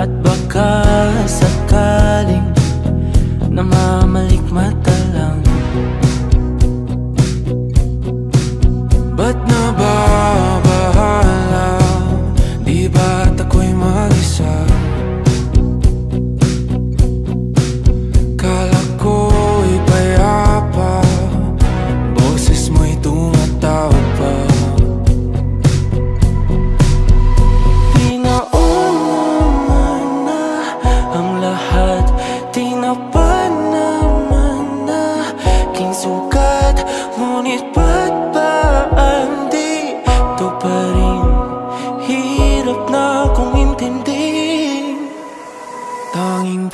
At baka sakaling namamalikmata lang. Ba't nababahala? Di ba't ako'y mag-isa? Kala ko'y payapa, boses mo'y tumatawag pa. Di naman na ang lahat, di na pa naman na aking sugat. Ngunit ba't ba andito pa rin? Hirap na kong intindihin. Tanging